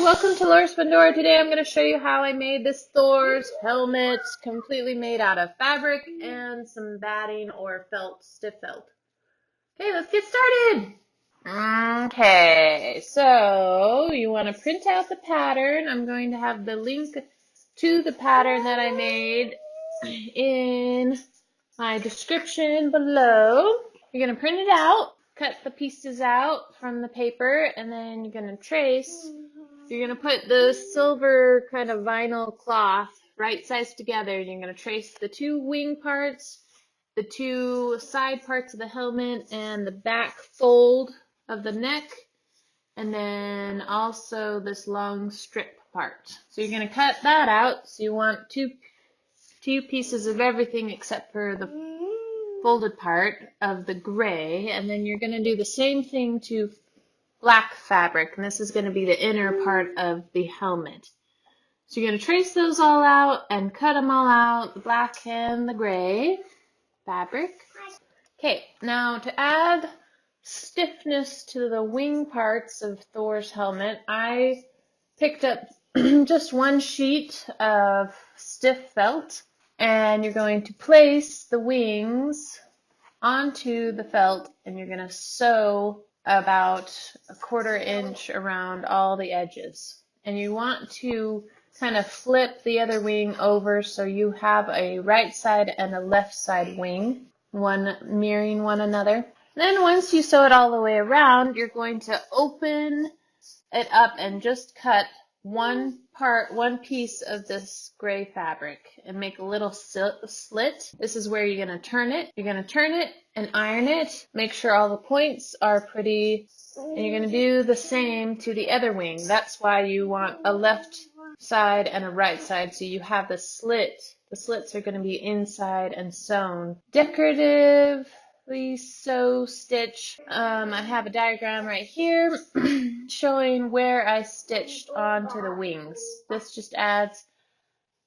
Welcome to Laura's Fundora. Today I'm going to show you how I made this Thor's helmet, completely made out of fabric and some batting or felt, stiff felt. Okay, let's get started. Okay, so you want to print out the pattern. I'm going to have the link to the pattern that I made in my description below. You're going to print it out, cut the pieces out from the paper, and then you're going to trace. You're going to put the silver kind of vinyl cloth right sides together, and you're going to trace the two wing parts, the two side parts of the helmet, and the back fold of the neck, and then also this long strip part. So you're going to cut that out. So you want two pieces of everything except for the folded part of the gray, and then you're going to do the same thing to black fabric, and this is going to be the inner part of the helmet. So you're going to trace those all out and cut them all out, the black and the gray fabric. Okay, now to add stiffness to the wing parts of Thor's helmet, I picked up just one sheet of stiff felt, and you're going to place the wings onto the felt, and you're going to sew about a 1/4 inch around all the edges. And you want to kind of flip the other wing over so you have a right side and a left side wing, one mirroring one another. Then once you sew it all the way around, you're going to open it up and just cut one piece of this gray fabric and make a little slit. This is where you're going to turn it. You're going to turn it and iron it. Make sure all the points are pretty, and you're going to do the same to the other wing. That's why you want a left side and a right side, so you have the slit. The slits are going to be inside and sewn. Decoratively sew stitch. I have a diagram right here showing where I stitched onto the wings. This just adds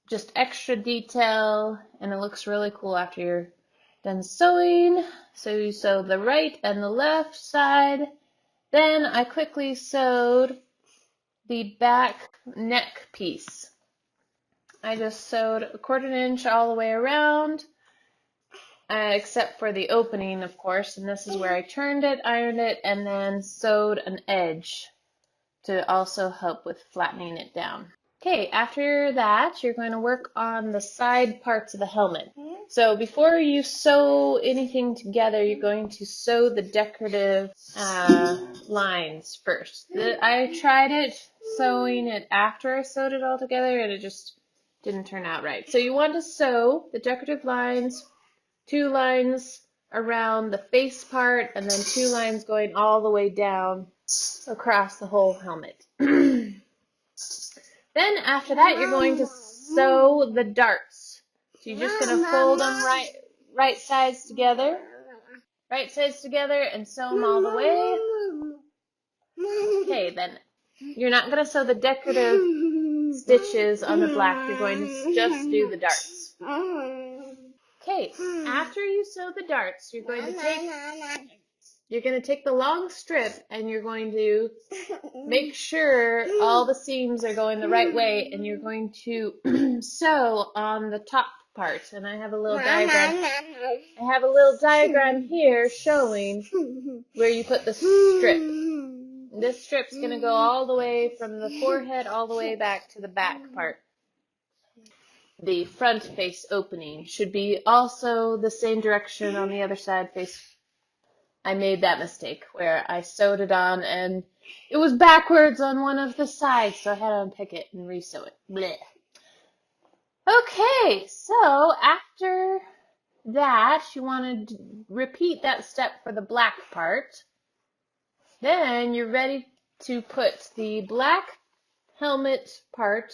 just extra detail, and it looks really cool after you're done sewing. So you sew the right and the left side. Then I quickly sewed the back neck piece. I just sewed a 1/4 inch all the way around, except for the opening, of course, and this is where I turned it, ironed it, and then sewed an edge to also help with flattening it down. Okay, after that, you're going to work on the side parts of the helmet. So before you sew anything together, you're going to sew the decorative lines first. I tried it sewing it after I sewed it all together, and it just didn't turn out right. So you want to sew the decorative lines, 2 lines around the face part, and then 2 lines going all the way down across the whole helmet. Then after that, you're going to sew the darts. So you're just going to fold them right sides together, and sew them all the way. Okay, then you're not going to sew the decorative stitches on the black. You're going to just do the darts. Okay, after you sew the darts, you're going to take the long strip, and you're going to make sure all the seams are going the right way, and you're going to sew on the top part. And I have a little diagram here showing where you put the strip. This strip's going to go all the way from the forehead all the way back to the back part. The front face opening should be also the same direction on the other side face. I made that mistake where I sewed it on and it was backwards on one of the sides, so I had to unpick it and re-sew it. Blech. Okay, so after that, you want to repeat that step for the black part. Then you're ready to put the black helmet part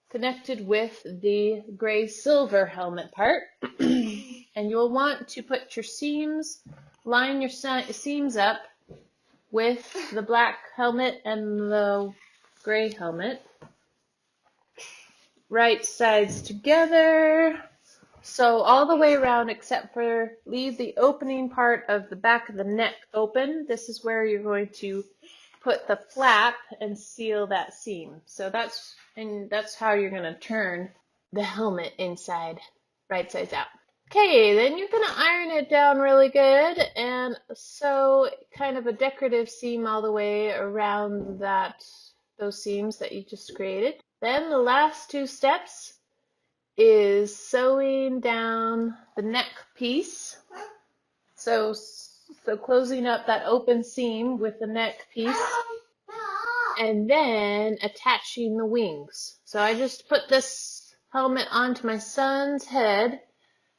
connected with the gray silver helmet part. And you'll want to put your seams, line your seams up with the black helmet and the gray helmet. Right sides together. So all the way around, except for leave the opening part of the back of the neck open. This is where you're going to put the flap and seal that seam. So that's how you're going to turn the helmet inside, right sides out. Okay, then you're going to iron it down really good and sew kind of a decorative seam all the way around those seams that you just created. Then the last two steps is sewing down the neck piece. So closing up that open seam with the neck piece and then attaching the wings. So I just put this helmet onto my son's head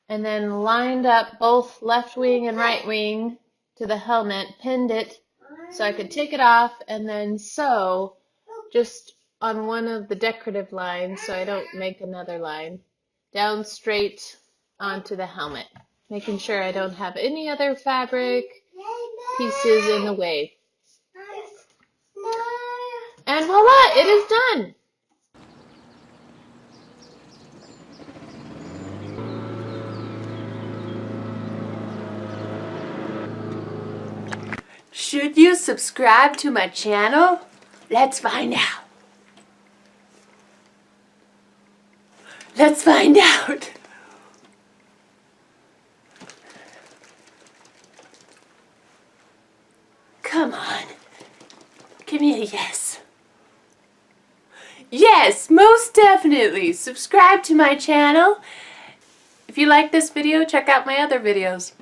and then lined up both left wing and right wing to the helmet, pinned it so I could take it off and then sew just on one of the decorative lines so I don't make another line, down straight onto the helmet, making sure I don't have any other fabric pieces in the way. And voila, it is done! Should you subscribe to my channel? Let's find out. Let's find out. Come on. Give me a yes. Yes, most definitely. Subscribe to my channel. If you like this video, check out my other videos.